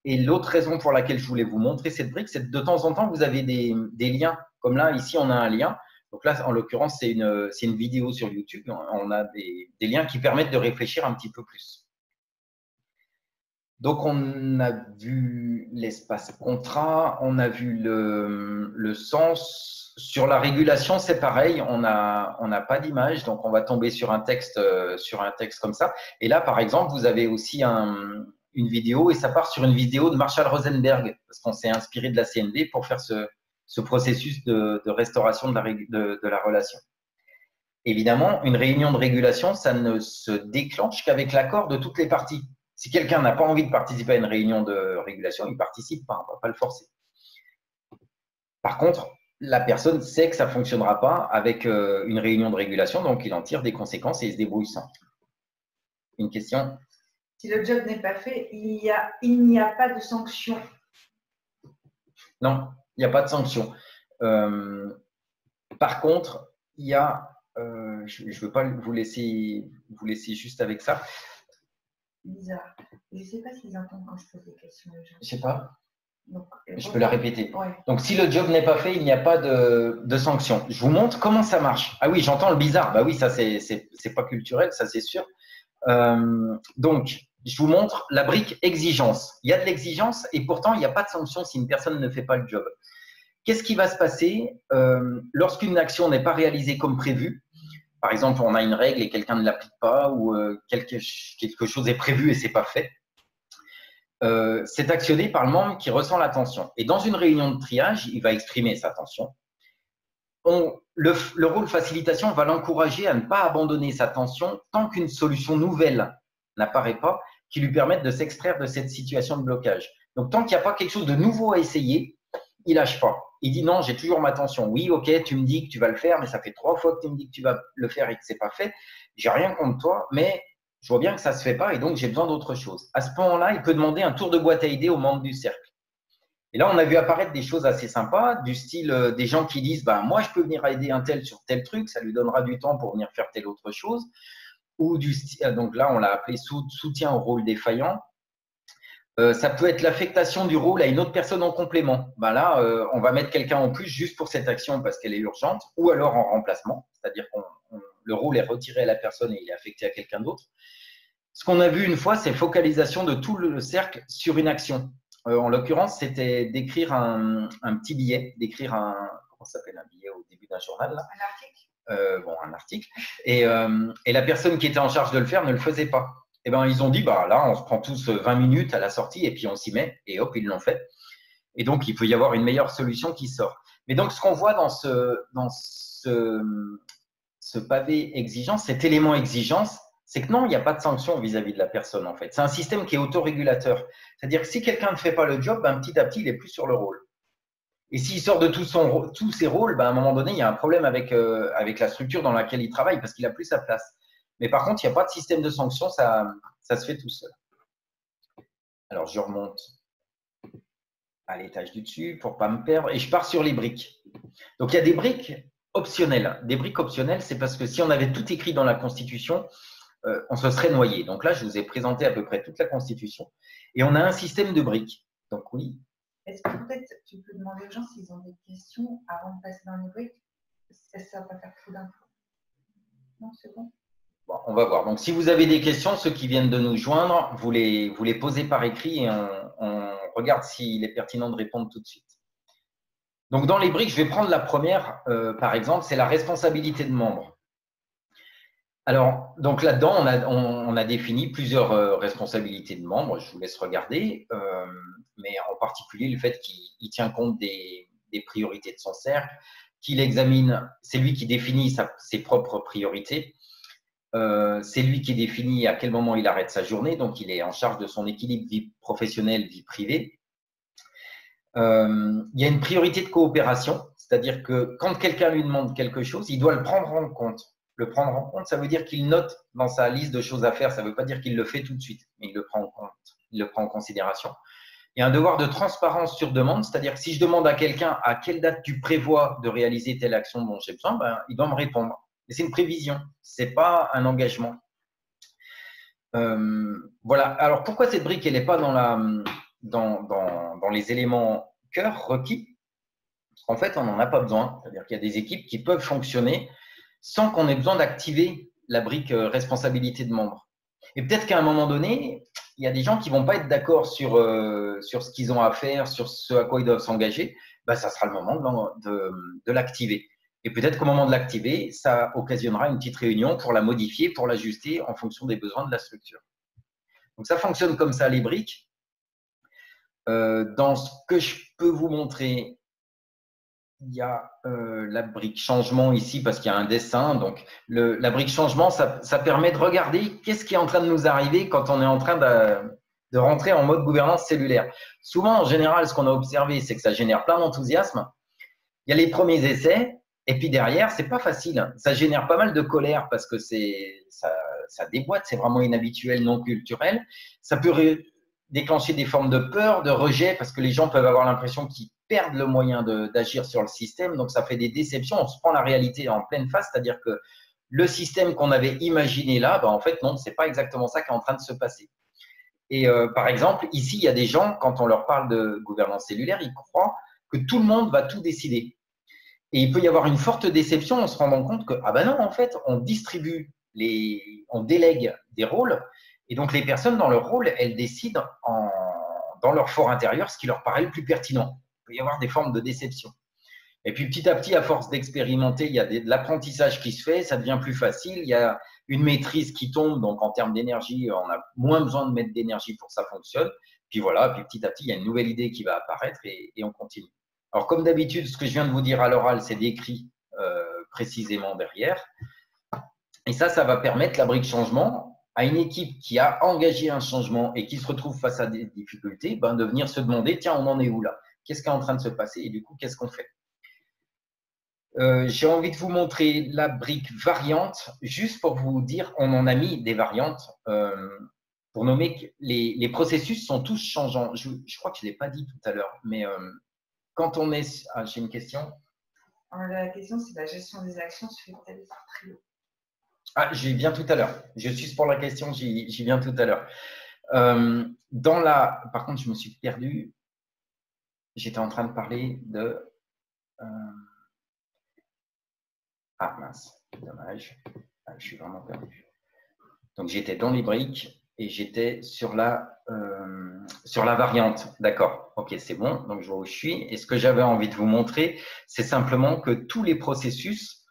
Et l'autre raison pour laquelle je voulais vous montrer cette brique, c'est que de temps en temps, vous avez des liens. Comme là, ici, on a un lien. Donc là, en l'occurrence, c'est une vidéo sur YouTube. On a des liens qui permettent de réfléchir un petit peu plus. Donc, on a vu l'espace contrat, on a vu le sens. Sur la régulation, c'est pareil, on n'a pas d'image, donc on va tomber sur un texte comme ça. Et là, par exemple, vous avez aussi une vidéo, et ça part sur une vidéo de Marshall Rosenberg, parce qu'on s'est inspiré de la CNV pour faire ce processus de restauration de la relation. Évidemment, une réunion de régulation, ça ne se déclenche qu'avec l'accord de toutes les parties. Si quelqu'un n'a pas envie de participer à une réunion de régulation, il ne participe pas, on ne va pas le forcer. Par contre, la personne sait que ça ne fonctionnera pas avec une réunion de régulation, donc il en tire des conséquences et il se débrouille sans. Une question? Si le job n'est pas fait, il n'y a pas de sanction. Non, il n'y a pas de sanction. Par contre, il y a… je ne veux pas vous laisser juste avec ça. Bizarre. Je ne sais pas s'ils entendent quand je pose des questions. Je ne sais pas. Donc, je peux la répéter. Ouais. Donc, si le job n'est pas fait, il n'y a pas de sanction. Je vous montre comment ça marche. Ah oui, j'entends le bizarre. Bah oui, ça, c'est pas culturel, ça, c'est sûr. Donc, je vous montre la brique exigence. Il y a de l'exigence et pourtant, il n'y a pas de sanction si une personne ne fait pas le job. Qu'est-ce qui va se passer lorsqu'une action n'est pas réalisée comme prévu? Par exemple, on a une règle et quelqu'un ne l'applique pas ou quelque chose est prévu et ce n'est pas fait. C'est actionné par le membre qui ressent la tension. Et dans une réunion de triage, il va exprimer sa tension. Le rôle facilitation va l'encourager à ne pas abandonner sa tension tant qu'une solution nouvelle n'apparaît pas qui lui permette de s'extraire de cette situation de blocage. Donc, tant qu'il n'y a pas quelque chose de nouveau à essayer, il ne lâche pas. Il dit non, j'ai toujours ma tension. Oui, ok, tu me dis que tu vas le faire, mais ça fait 3 fois que tu me dis que tu vas le faire et que ce n'est pas fait. J'ai rien contre toi, mais je vois bien que ça ne se fait pas et donc j'ai besoin d'autre chose. À ce moment-là, il peut demander un tour de boîte à idées aux membres du cercle. Et là, on a vu apparaître des choses assez sympas, du style des gens qui disent ben, « moi, je peux venir aider un tel sur tel truc, ça lui donnera du temps pour venir faire telle autre chose ». Ou du style, donc là, on l'a appelé soutien au rôle défaillant. Ça peut être l'affectation du rôle à une autre personne en complément. Ben là, on va mettre quelqu'un en plus juste pour cette action parce qu'elle est urgente, ou alors en remplacement, c'est-à-dire que le rôle est retiré à la personne et il est affecté à quelqu'un d'autre. Ce qu'on a vu une fois, c'est focalisation de tout le cercle sur une action. En l'occurrence, c'était d'écrire un petit billet, d'écrire comment ça s'appelle, un billet au début d'un journal là. Un article. Un article. Et la personne qui était en charge de le faire ne le faisait pas. Et ben ils ont dit bah là on se prend tous 20 minutes à la sortie et puis on s'y met et hop ils l'ont fait. Et donc il peut y avoir une meilleure solution qui sort. Mais donc ce qu'on voit dans ce pavé exigence, cet élément exigence, c'est que non, il n'y a pas de sanction vis-à-vis de la personne en fait. C'est un système qui est autorégulateur. C'est-à-dire que si quelqu'un ne fait pas le job, ben, petit à petit il est plus sur le rôle. Et s'il sort de tous ses rôles, ben, à un moment donné, il y a un problème avec la structure dans laquelle il travaille parce qu'il n'a plus sa place. Mais par contre, il n'y a pas de système de sanction, ça se fait tout seul. Alors, je remonte à l'étage du dessus pour ne pas me perdre et je pars sur les briques. Donc, il y a des briques optionnelles. Des briques optionnelles, c'est parce que si on avait tout écrit dans la Constitution, on se serait noyé. Donc là, je vous ai présenté à peu près toute la Constitution et on a un système de briques. Donc, oui. Est-ce que peut-être tu peux demander aux gens s'ils ont des questions avant de passer dans les briques? Ça ne va pas faire trop d'infos. Non, c'est bon. Bon, on va voir. Donc, si vous avez des questions, ceux qui viennent de nous joindre, vous les posez par écrit et on regarde s'il est pertinent de répondre tout de suite. Donc, dans les briques, je vais prendre la première, par exemple, c'est la responsabilité de membre. Alors, donc là-dedans, on a défini plusieurs responsabilités de membres. Je vous laisse regarder, mais en particulier le fait qu'il tient compte des priorités de son cercle, qu'il examine, c'est lui qui définit ses propres priorités. C'est lui qui définit à quel moment il arrête sa journée, donc il est en charge de son équilibre vie professionnelle, vie privée. Il y a une priorité de coopération, c'est-à-dire que quand quelqu'un lui demande quelque chose, il doit le prendre en compte. Le prendre en compte, ça veut dire qu'il note dans sa liste de choses à faire, ça ne veut pas dire qu'il le fait tout de suite, mais il le prend en compte, il le prend en considération. Il y a un devoir de transparence sur demande, c'est-à-dire que si je demande à quelqu'un à quelle date tu prévois de réaliser telle action dont j'ai besoin, ben, il doit me répondre. Mais c'est une prévision, ce n'est pas un engagement. Voilà. Alors, pourquoi cette brique, elle n'est pas dans les éléments cœur requis? Parce qu'en fait, on n'en a pas besoin. C'est-à-dire qu'il y a des équipes qui peuvent fonctionner sans qu'on ait besoin d'activer la brique responsabilité de membre. Et peut-être qu'à un moment donné, il y a des gens qui ne vont pas être d'accord sur ce qu'ils ont à faire, sur ce à quoi ils doivent s'engager. Ben, ça sera le moment de l'activer. Et peut-être qu'au moment de l'activer, ça occasionnera une petite réunion pour la modifier, pour l'ajuster en fonction des besoins de la structure. Donc, ça fonctionne comme ça, les briques. Dans ce que je peux vous montrer, il y a la brique changement ici parce qu'il y a un dessin. Donc, la brique changement, ça permet de regarder qu'est-ce qui est en train de nous arriver quand on est en train de rentrer en mode gouvernance cellulaire. Souvent, en général, ce qu'on a observé, c'est que ça génère plein d'enthousiasme. Il y a les premiers essais. Et puis derrière, c'est pas facile. Ça génère pas mal de colère parce que ça déboîte, c'est vraiment inhabituel, non culturel. Ça peut déclencher des formes de peur, de rejet, parce que les gens peuvent avoir l'impression qu'ils perdent le moyen d'agir sur le système. Donc ça fait des déceptions. On se prend la réalité en pleine face, c'est-à-dire que le système qu'on avait imaginé là, ben en fait non, c'est pas exactement ça qui est en train de se passer. Et par exemple, ici, il y a des gens, quand on leur parle de gouvernance cellulaire, ils croient que tout le monde va tout décider. Et il peut y avoir une forte déception en se rendant compte que, ah ben non, en fait, on délègue des rôles, et donc les personnes dans leur rôle, elles décident dans leur fort intérieur ce qui leur paraît le plus pertinent. Il peut y avoir des formes de déception. Et puis petit à petit, à force d'expérimenter, il y a de l'apprentissage qui se fait, ça devient plus facile, il y a une maîtrise qui tombe, donc en termes d'énergie, on a moins besoin de mettre d'énergie pour que ça fonctionne. Puis voilà, puis petit à petit, il y a une nouvelle idée qui va apparaître et on continue. Alors, comme d'habitude, ce que je viens de vous dire à l'oral, c'est décrit précisément derrière. Et ça va permettre la brique changement à une équipe qui a engagé un changement et qui se retrouve face à des difficultés, ben, de venir se demander, tiens, on en est où là? Qu'est-ce qui est en train de se passer? Et du coup, qu'est-ce qu'on fait? J'ai envie de vous montrer la brique variante, juste pour vous dire, on en a mis des variantes pour nommer que les processus sont tous changeants. Je crois que je ne l'ai pas dit tout à l'heure, mais quand on est… Ah, j'ai une question. La question, c'est la gestion des actions sur Trello. Ah, j'y viens tout à l'heure. Je suis pour la question, j'y viens tout à l'heure. Par contre, je me suis perdu. J'étais en train de parler de… Ah mince, dommage. Ah, je suis vraiment perdu. Donc, j'étais dans les briques et j'étais sur la variante. D'accord, ok, c'est bon. Donc, je vois où je suis. Et ce que j'avais envie de vous montrer, c'est simplement que tous les processus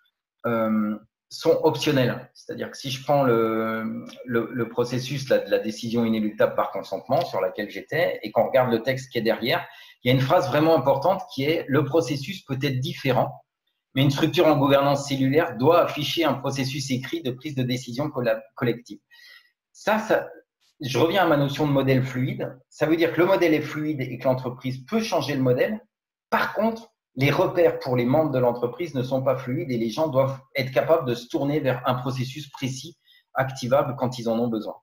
sont optionnels. C'est-à-dire que si je prends le processus de la décision inéluctable par consentement sur laquelle j'étais et qu'on regarde le texte qui est derrière, il y a une phrase vraiment importante qui est « Le processus peut être différent, mais une structure en gouvernance cellulaire doit afficher un processus écrit de prise de décision collective. » Je reviens à ma notion de modèle fluide. Ça veut dire que le modèle est fluide et que l'entreprise peut changer le modèle. Par contre, les repères pour les membres de l'entreprise ne sont pas fluides et les gens doivent être capables de se tourner vers un processus précis, activable quand ils en ont besoin.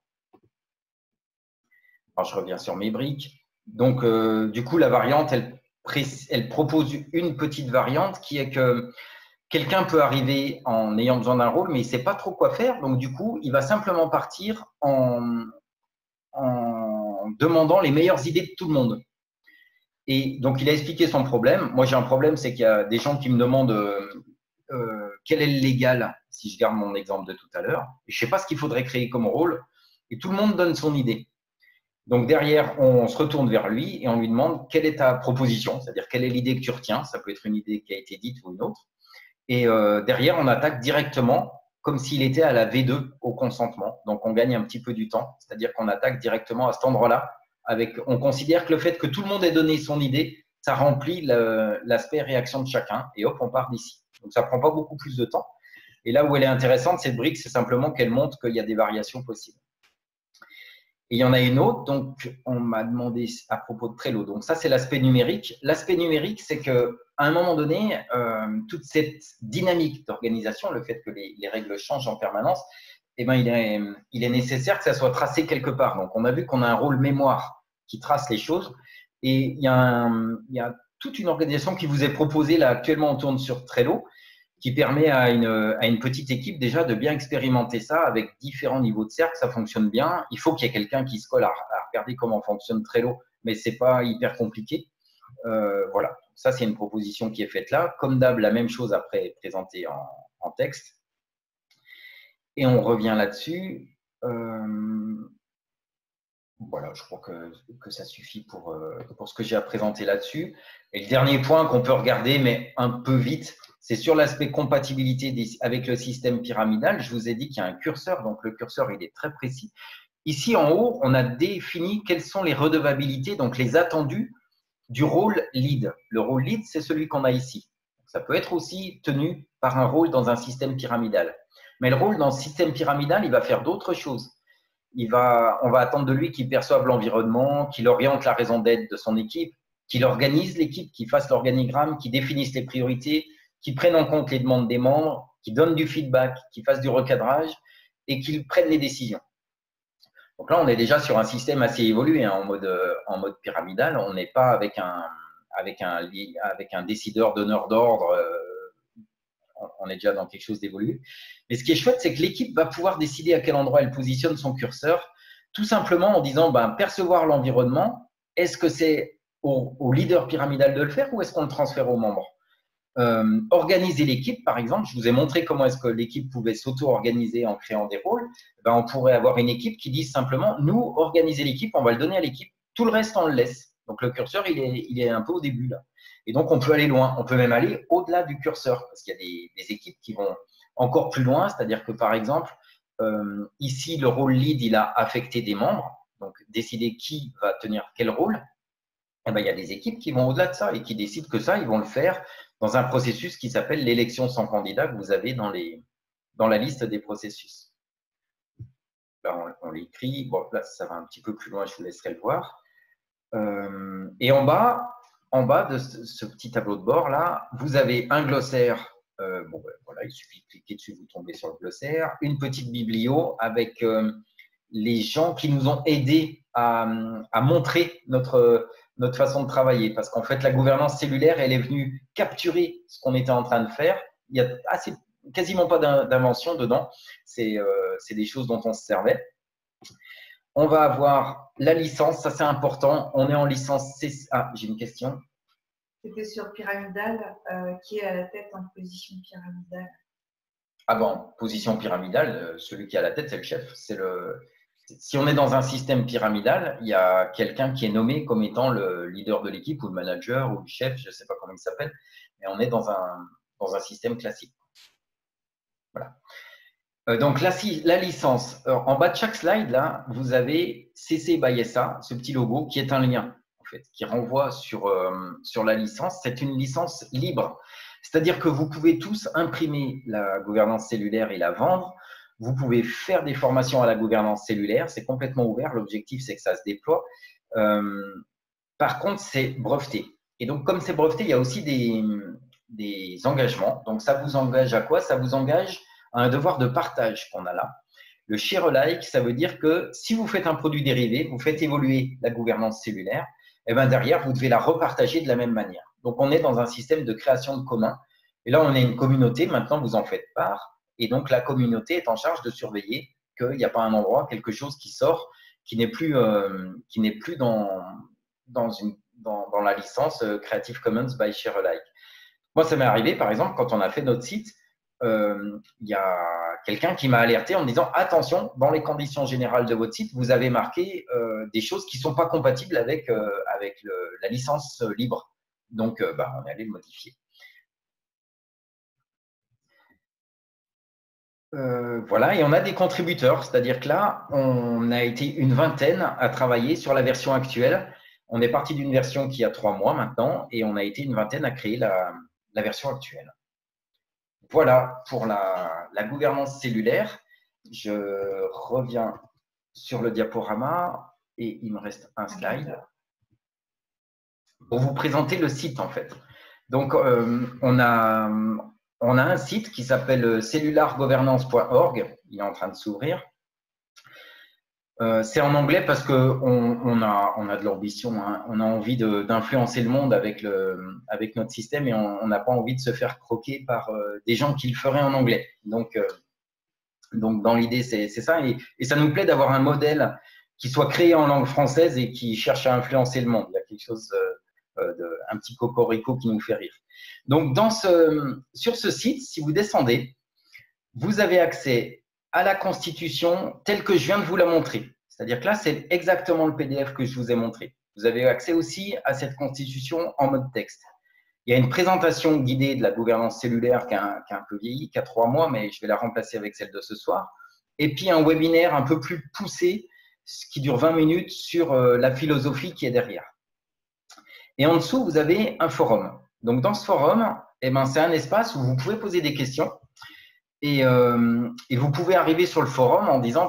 Alors, je reviens sur mes briques. Donc, du coup, la variante, elle propose une petite variante qui est que quelqu'un peut arriver en ayant besoin d'un rôle, mais il ne sait pas trop quoi faire. Donc, du coup, il va simplement partir en demandant les meilleures idées de tout le monde. Et donc, il a expliqué son problème. Moi, j'ai un problème, c'est qu'il y a des gens qui me demandent quel est le légal, si je garde mon exemple de tout à l'heure. Je ne sais pas ce qu'il faudrait créer comme rôle. Et tout le monde donne son idée. Donc, derrière, on se retourne vers lui et on lui demande quelle est ta proposition, c'est-à-dire quelle est l'idée que tu retiens. Ça peut être une idée qui a été dite ou une autre. Et derrière, on attaque directement comme s'il était à la V2 au consentement. Donc, on gagne un petit peu du temps, c'est-à-dire qu'on attaque directement à cet endroit-là. On considère que le fait que tout le monde ait donné son idée, ça remplit l'aspect réaction de chacun. Et hop, on part d'ici. Donc, ça ne prend pas beaucoup plus de temps. Et là où elle est intéressante, cette brique, c'est simplement qu'elle montre qu'il y a des variations possibles. Et il y en a une autre, donc on m'a demandé à propos de Trello. Donc ça, c'est l'aspect numérique. L'aspect numérique, c'est qu'à un moment donné, toute cette dynamique d'organisation, le fait que les règles changent en permanence, eh ben, il est nécessaire que ça soit tracé quelque part. Donc on a vu qu'on a un rôle mémoire qui trace les choses. Et il y a toute une organisation qui vous est proposée, là actuellement on tourne sur Trello, qui permet à une petite équipe déjà de bien expérimenter ça avec différents niveaux de cercle, ça fonctionne bien. Il faut qu'il y ait quelqu'un qui se colle à regarder comment fonctionne Trello, mais ce n'est pas hyper compliqué. Voilà, ça c'est une proposition qui est faite là. Comme d'hab, la même chose après présentée en texte. Et on revient là-dessus. Voilà, je crois que ça suffit pour ce que j'ai à présenter là-dessus. Et le dernier point qu'on peut regarder, mais un peu vite, c'est sur l'aspect compatibilité avec le système pyramidal. Je vous ai dit qu'il y a un curseur, donc le curseur, il est très précis. Ici, en haut, on a défini quelles sont les redevabilités, donc les attendus du rôle lead. Le rôle lead, c'est celui qu'on a ici. Ça peut être aussi tenu par un rôle dans un système pyramidal. Mais le rôle dans le système pyramidal, il va faire d'autres choses. On va attendre de lui qu'il perçoive l'environnement, qu'il oriente la raison d'être de son équipe, qu'il organise l'équipe, qu'il fasse l'organigramme, qu'il définisse les priorités, qu'il prenne en compte les demandes des membres, qu'il donne du feedback, qu'il fasse du recadrage et qu'il prenne les décisions. Donc là, on est déjà sur un système assez évolué hein, en mode pyramidal. On n'est pas avec un décideur, donneur d'ordre. On est déjà dans quelque chose d'évolué. Mais ce qui est chouette, c'est que l'équipe va pouvoir décider à quel endroit elle positionne son curseur, tout simplement en disant percevoir l'environnement, est-ce que c'est au leader pyramidal de le faire ou est-ce qu'on le transfère aux membres? Organiser l'équipe, par exemple, je vous ai montré comment est-ce que l'équipe pouvait s'auto-organiser en créant des rôles. On pourrait avoir une équipe qui dise simplement, nous, organiser l'équipe, on va le donner à l'équipe, tout le reste, on le laisse. Donc, le curseur, il est un peu au début là. Et donc, on peut aller loin. On peut même aller au-delà du curseur parce qu'il y a des équipes qui vont encore plus loin. C'est-à-dire que, par exemple, ici, le rôle lead, il a affecté des membres. Donc, décider qui va tenir quel rôle. Et il y a des équipes qui vont au-delà de ça et qui décident que ça, ils vont le faire dans un processus qui s'appelle l'élection sans candidat que vous avez dans la liste des processus. Là, on l'écrit. Bon, là, ça va un petit peu plus loin, je vous laisserai le voir. Et en bas de ce petit tableau de bord là, vous avez un glossaire. Voilà, il suffit de cliquer dessus, vous tombez sur le glossaire. Une petite biblio avec les gens qui nous ont aidés à montrer notre façon de travailler. Parce qu'en fait, la gouvernance cellulaire, elle est venue capturer ce qu'on était en train de faire. Il y a quasiment pas d'invention dedans. C'est des choses dont on se servait. On va avoir la licence, ça c'est important. On est en licence C. Ah, j'ai une question. C'était sur pyramidal, qui est à la tête en position pyramidale. Ah bon, position pyramidale, celui qui est à la tête, c'est le chef. Si on est dans un système pyramidal, il y a quelqu'un qui est nommé comme étant le leader de l'équipe ou le manager ou le chef, je ne sais pas comment il s'appelle, mais on est dans un système classique. Voilà. Donc la licence, en bas de chaque slide, là, vous avez CC by SA, ce petit logo qui est un lien, en fait, qui renvoie sur la licence. C'est une licence libre. C'est-à-dire que vous pouvez tous imprimer la gouvernance cellulaire et la vendre. Vous pouvez faire des formations à la gouvernance cellulaire. C'est complètement ouvert. L'objectif, c'est que ça se déploie. Par contre, c'est breveté. Et donc, comme c'est breveté, il y a aussi des engagements. Donc, ça vous engage à quoi? Ça vous engage à un devoir de partage qu'on a là. Le share alike, ça veut dire que si vous faites un produit dérivé, vous faites évoluer la gouvernance cellulaire, et bien derrière, vous devez la repartager de la même manière. Donc, on est dans un système de création de commun. Et là, on est une communauté. Maintenant, vous en faites part. Et donc, la communauté est en charge de surveiller qu'il n'y a pas un endroit, quelque chose qui sort, qui n'est plus dans la licence Creative Commons by Share Alike. Moi, ça m'est arrivé, par exemple, quand on a fait notre site, il y a quelqu'un qui m'a alerté en me disant « Attention, dans les conditions générales de votre site, vous avez marqué des choses qui ne sont pas compatibles avec la licence libre. » Donc, on est allé le modifier. Voilà, et on a des contributeurs, c'est-à-dire que là, on a été une vingtaine à travailler sur la version actuelle. On est parti d'une version qui a 3 mois maintenant, et on a été une vingtaine à créer la version actuelle. Voilà pour la gouvernance cellulaire. Je reviens sur le diaporama, et il me reste un slide pour vous présenter le site, en fait. Donc, on a un site qui s'appelle cellulargovernance.org. Il est en train de s'ouvrir. C'est en anglais parce qu'on a de l'ambition. Hein. On a envie d'influencer le monde avec notre système, et on n'a pas envie de se faire croquer par des gens qui le feraient en anglais. Donc dans l'idée, c'est ça. Et ça nous plaît d'avoir un modèle qui soit créé en langue française et qui cherche à influencer le monde. Il y a quelque chose un petit cocorico qui nous fait rire. Donc, sur ce site, si vous descendez, vous avez accès à la Constitution telle que je viens de vous la montrer. C'est-à-dire que là, c'est exactement le PDF que je vous ai montré. Vous avez accès aussi à cette Constitution en mode texte. Il y a une présentation guidée de la gouvernance cellulaire qui est un peu vieillie, qui a 3 mois, mais je vais la remplacer avec celle de ce soir. Et puis, un webinaire un peu plus poussé, qui dure 20 minutes, sur la philosophie qui est derrière. Et en dessous, vous avez un forum. Donc, dans ce forum, c'est un espace où vous pouvez poser des questions. Et vous pouvez arriver sur le forum en disant,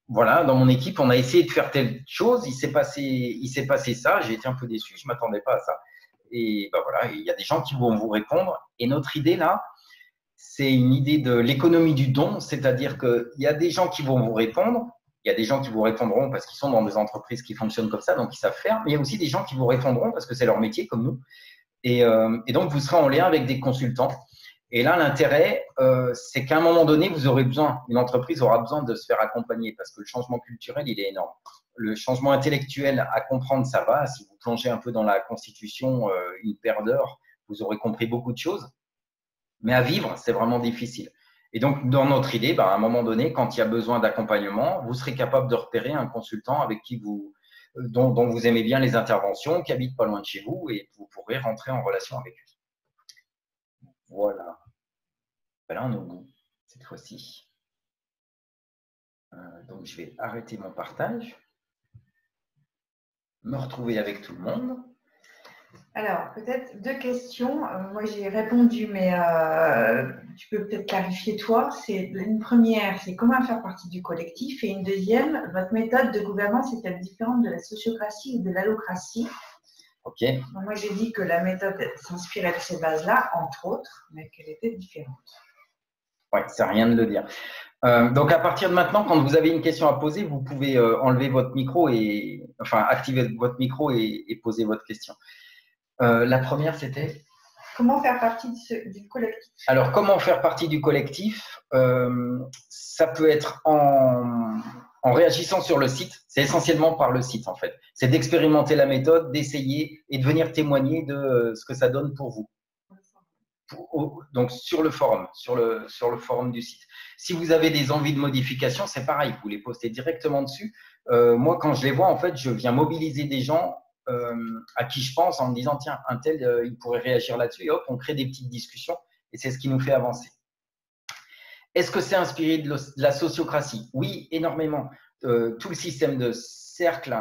voilà, dans mon équipe, on a essayé de faire telle chose, il s'est passé ça, j'ai été un peu déçu, je ne m'attendais pas à ça. Et voilà, il y a des gens qui vont vous répondre. Et notre idée là, c'est une idée de l'économie du don, c'est-à-dire qu'il y a des gens qui vont vous répondre, il y a des gens qui vous répondront parce qu'ils sont dans des entreprises qui fonctionnent comme ça, donc ils savent faire, mais il y a aussi des gens qui vous répondront parce que c'est leur métier comme nous. Et donc, vous serez en lien avec des consultants. Et là, l'intérêt, c'est qu'à un moment donné, une entreprise aura besoin de se faire accompagner parce que le changement culturel, il est énorme. Le changement intellectuel, à comprendre, ça va. Si vous plongez un peu dans la Constitution une paire d'heures, vous aurez compris beaucoup de choses. Mais à vivre, c'est vraiment difficile. Et donc, dans notre idée, à un moment donné, quand il y a besoin d'accompagnement, vous serez capable de repérer un consultant avec qui dont vous aimez bien les interventions, qui habite pas loin de chez vous, et vous pourrez rentrer en relation avec lui. Voilà. Là, on est au bout, cette fois-ci. Donc, je vais arrêter mon partage, me retrouver avec tout le monde. Alors, peut-être 2 questions. Moi, j'ai répondu, mais tu peux peut-être clarifier toi. Une première, c'est comment faire partie du collectif. Et une deuxième, votre méthode de gouvernance est-elle différente de la sociocratie ou de l'allocratie? Ok. Donc, moi, j'ai dit que la méthode s'inspirait de ces bases-là, entre autres, mais qu'elle était différente. Ouais, c'est rien de le dire. Donc, à partir de maintenant, quand vous avez une question à poser, vous pouvez enlever votre micro enfin, activer votre micro et poser votre question. La première, c'était? Comment faire partie du collectif? Alors, comment faire partie du collectif? Ça peut être en réagissant sur le site. C'est essentiellement par le site, en fait. C'est d'expérimenter la méthode, d'essayer et de venir témoigner de ce que ça donne pour vous. Donc, sur le forum, sur le forum du site. Si vous avez des envies de modification, c'est pareil, vous les postez directement dessus. Moi, quand je les vois, en fait, je viens mobiliser des gens à qui je pense en me disant, tiens, un tel, il pourrait réagir là-dessus. Et hop, on crée des petites discussions et c'est ce qui nous fait avancer. Est-ce que c'est inspiré de la sociocratie? Oui, énormément. Tout le système de cercle,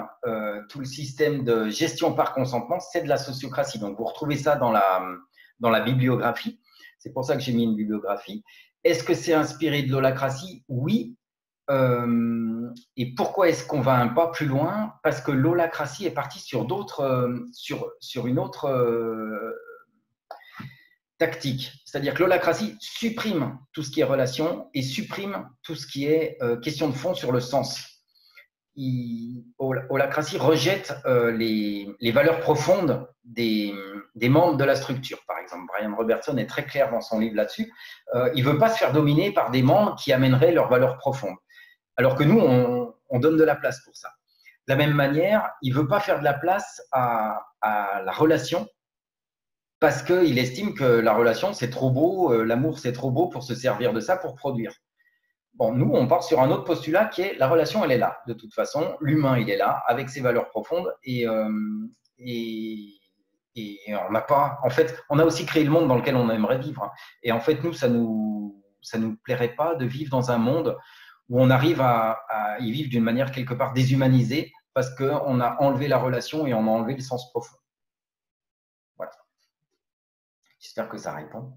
tout le système de gestion par consentement, c'est de la sociocratie. Donc, vous retrouvez ça dans la bibliographie. C'est pour ça que j'ai mis une bibliographie. Est-ce que c'est inspiré de l'holacratie? Oui. Et pourquoi est-ce qu'on va un pas plus loin? Parce que l'holacratie est partie sur sur une autre tactique. C'est-à-dire que l'holacratie supprime tout ce qui est relation et supprime tout ce qui est question de fond sur le sens. Holacratie rejette les valeurs profondes des membres de la structure. Par exemple, Brian Robertson est très clair dans son livre là-dessus. Il ne veut pas se faire dominer par des membres qui amèneraient leurs valeurs profondes. Alors que nous, on donne de la place pour ça. De la même manière, il ne veut pas faire de la place à la relation parce qu'il estime que la relation, c'est trop beau, l'amour, c'est trop beau pour se servir de ça pour produire. Bon, nous, on part sur un autre postulat qui est la relation, elle est là. De toute façon, l'humain, il est là, avec ses valeurs profondes. Et on n'a pas… En fait, on a aussi créé le monde dans lequel on aimerait vivre. Et en fait, nous, ça nous plairait pas de vivre dans un monde où on arrive à y vivre d'une manière quelque part déshumanisée parce qu'on a enlevé la relation et on a enlevé le sens profond. Voilà. J'espère que ça répond.